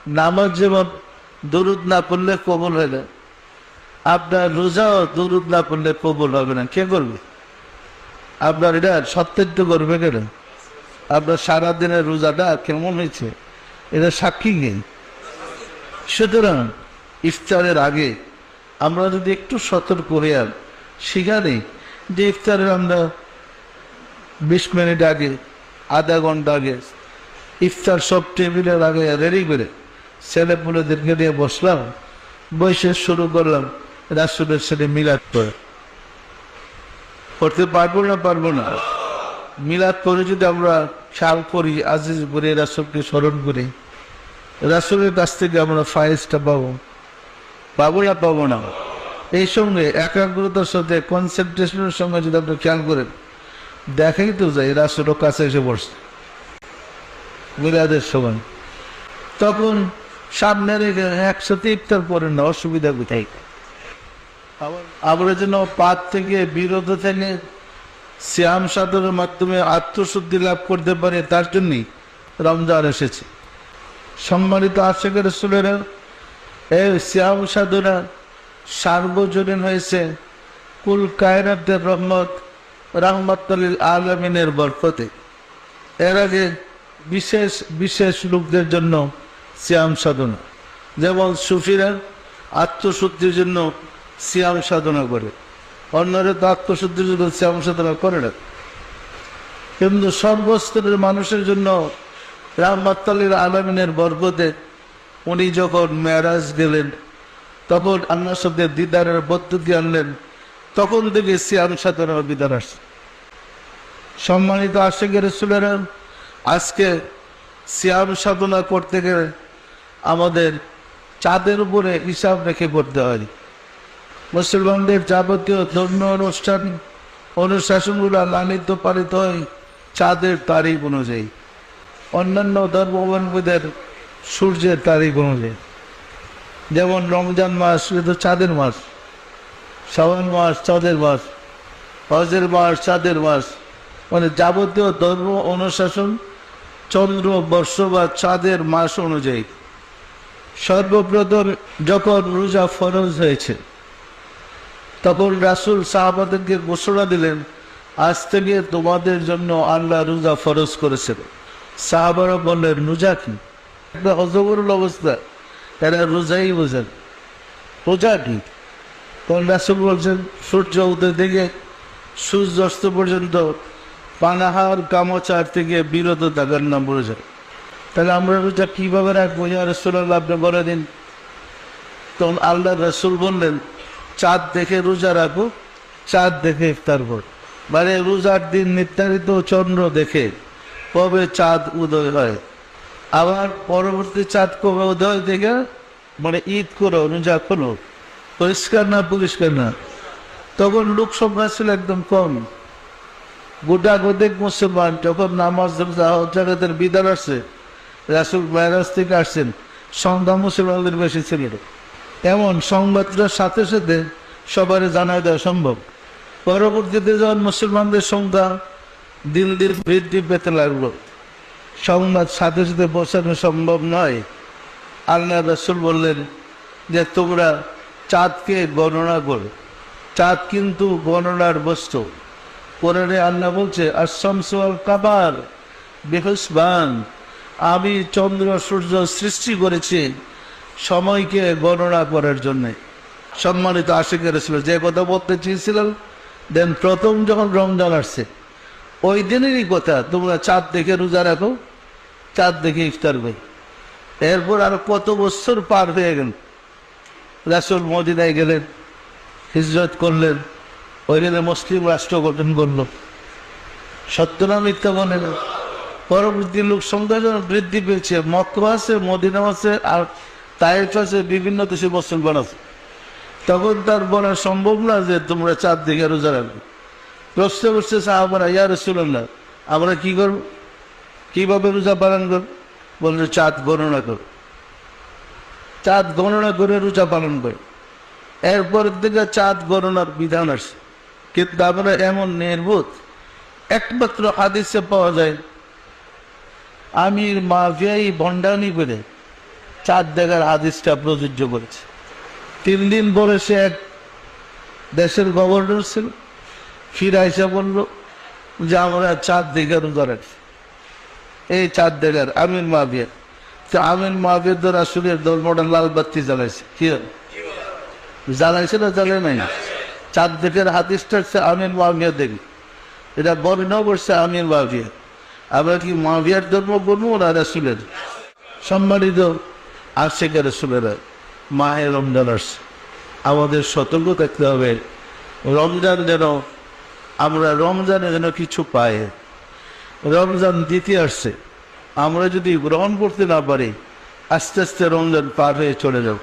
নামাজ যেমন দরুদ না পড়লে কবুল হয় না, আপনার রোজাও দরুদ না পড়লে কবুল হবে না। কে করবে? আপনার এটা সত্যায়িত করবে কেন? আপনার সারাদিনের রোজাটা কেমন হয়েছে এটা সাক্ষী নেই। সুতরাং ইফতারের আগে আমরা যদি একটু সতর্ক হয়ে সেখানে যে ইফতারের আমরা 20 মিনিট আগে, আধা ঘন্টা আগে ইফতার সব টেবিলের আগে রেডি করে ছেলেপুলেদেরকে নিয়ে বসলাম, বসে শুরু করলাম রাসূলের সাথে মিলাদ করতে পারবো না? পারবো না। মিলাদ করে যদি আমরা খেয়াল করি, আজিজ করে রাসূলকে স্মরণ করি, রাসূলের কাছ থেকে আমরা ফায়েজটা পাবো না? পাবো না। এই সঙ্গে একাগ্রতার সাথে কনসেন্ট্রেশনের সঙ্গে যদি আমরা খেয়াল করেন, দেখাই তো যায় রাসূলের কাছে এসে বসছে মিলাদের সময়। তখন সামনে একসাথে ইফতার করেন না, অসুবিধা কোথায়? আমরা যেন পাপ থেকে বিরত থেকে সিয়াম সাধনের মাধ্যমে আত্মশুদ্ধি লাভ করতে পারে, তার জন্যই রমজান এসেছে। সম্মানিত আশিক রাসূলের এই সিয়াম সাধনা সার্বজনীন হয়েছে কুল কায়নাতের রাহমাতুল লিল আলামিনের বরকতে। এর আগে বিশেষ বিশেষ লোকদের জন্য সিয়াম সাধনা, যেমন সুফিরা আত্মশুদ্ধির জন্য সিয়াম সাধনা করে, অন্যরা তো আত্মশুদ্ধির জন্য সিয়াম সাধনা করে না। কিন্তু সর্বস্তরের মানুষের জন্য রাহমাতুল লিল আলামিনের বরকতে উনি যখন মেরাজ গেলেন, তখন আল্লাহ শব্দের দিদারের পদ্ধতি আনলেন, তখন থেকে সিয়াম সাধনার বিধান আসছে। সম্মানিত আশিক রাসূলেরা, আজকে সিয়াম সাধনা করতে গেলে আমাদের চাঁদের উপরে হিসাব রেখে করতে হয়। মুসলমানদের যাবতীয় ধর্মীয় অনুশাসনগুলো লালিত পালিত হয় চাঁদের তারিখ অনুযায়ী, অন্যান্য ধর্মাবলম্বীদের সূর্যের তারিখ অনুযায়ী। যেমন রমজান মাস তো চাঁদের মাস, শাওয়াল মাস চাঁদের মাস, হজের মাস চাঁদের মাস, মানে যাবতীয় ধর্ম অনুশাসন চন্দ্র, বর্ষ বা চাঁদের মাস অনুযায়ী। সর্বপ্রথম যখন রোজা ফরজ হয়েছে, তখন রাসূল সাহাবাদেরকে ঘোষণা দিলেন, আজ থেকে তোমাদের জন্য আল্লাহ রোজা ফরজ করেছেন। সাহাবারা বললেন, রোজা কি? একটা অজগরুল অবস্থা, তারা রোজাই বোঝেন, রোজা কি? তখন রাসূল বলছেন, সূর্য উদয় থেকে সূর্য অস্ত পর্যন্ত পানাহার কামচার থেকে বিরত থাকার নাম রোজা। তাহলে আমরা রোজা কীভাবে রাখবো ইয়া রাসূলুল্লাহ, আপনি বলে দিন। তখন আল্লাহ রাসূল বললেন, চাঁদ দেখে রোজা রাখো, চাঁদ দেখে ইফতার কর। মানে রোজার দিন নির্ধারিত চন্দ্র দেখে কবে চাঁদ উদয় হয়, আবার পরবর্তী চাঁদ কবে উদয় দেখে মানে ঈদ করো, রোজা করো। পরিষ্কার না? পরিষ্কার না? তখন লোক সংখ্যা ছিল একদম কম। গোটা গোদেক মুসলমান যখন নামাজ জাগাতের বিধান আসছে, রাসূল মেরাজ থেকে আসছেন, সংখ্যা মুসলমানদের বেশি ছিল। এমন সংবাদটার সাথে সাথে সবার জানায় দেওয়া সম্ভব। পরবর্তীতে যখন মুসলমানদের সংখ্যা দিন দিন বৃদ্ধি পেতে লাগলো, সংবাদ সাথে সাথে পৌঁছানো সম্ভব নয়। আল্লাহ রাসূল বললেন যে তোমরা চাঁদকে গণনা করো, চাঁদ কিন্তু গণনার বস্তু। কোরআনে আল্লাহ বলছে, আশ-শামসু ওয়াল কামার বিহুসবান, আমি চন্দ্র সূর্য সৃষ্টি করেছি সময়কে গণনা করার জন্যে। সম্মানিত আশিক রাসূল যে কথা বলতে চেয়েছিলেন, দেন প্রথম যখন রমজান আসছে ওই দিনেরই কথা, তোমরা চাঁদ দেখে রোজা রাখো, চাঁদ দেখে ইফতার করো। এরপর আরো কত বছর পার হয়ে গেল, রাসূল মদিনায় গেলেন, হিজরত করলেন, ওইখানে মুসলিম রাষ্ট্র গঠন করলো। সত্য না মিথ্যা বলেন? পরবর্তী লোক সংখ্যা যখন বৃদ্ধি পেয়েছে, মক্কা আছে, মদিনা আছে, আর তায়েফ আছে, বিভিন্ন দেশে মুসলমান আছে, তখন তার বলা সম্ভব না যে তোমরা চাঁদ দেখে রোজা রাখবে। প্রশ্ন করছে সাহাবারা, ইয়া রাসূলুল্লাহ, আমরা কি করব, কিভাবে রোজা পালন করব? বলছে চাঁদ গণনা করো, চাঁদ গণনা করে রোজা পালন করে। এরপর থেকে চাঁদ গণনার বিধান আসছে। কিন্তু আমরা এমন নির্বোধ, একমাত্র হাদিসে পাওয়া যায় আমির মাফিয়াই ভণ্ডামি করে চাঁদ দেখার হাদিসটা প্রযোজ্য করেছে। 3 দিন পরে সে এক দেশের গভর্নর ছিল, ফিরে এসে বলল যে আমরা চাঁদ দেখার রোজা রাখছি। এই চাঁদ দেখার আমিন মাহবিয়া, তো আমিন মাহবিয়া তো রাসূলের ধর্মটা লাল বাতি জ্বালাইছে। কি জ্বালাইছে না জ্বালে নাই? চাঁদ দেখার হাদিসটা হচ্ছে আমিন মাহবিয়া দেখি, এটা বর্ণনা করছে আমিন মাহবিয়া। আমরা কি মাহবিয়ার ধর্ম বলবো না রাসূলের? সম্মানিত আশিক রাসূলেরা, মাহে রমজান আসছে, আমাদের সতর্ক থাকতে হবে রমজান যেন আমরা রমজানে যেন কিছু পাই। রমজান দিতে আসছে, আমরা যদি গ্রহণ করতে না পারি আস্তে আস্তে রমজান পার হয়ে চলে যাব।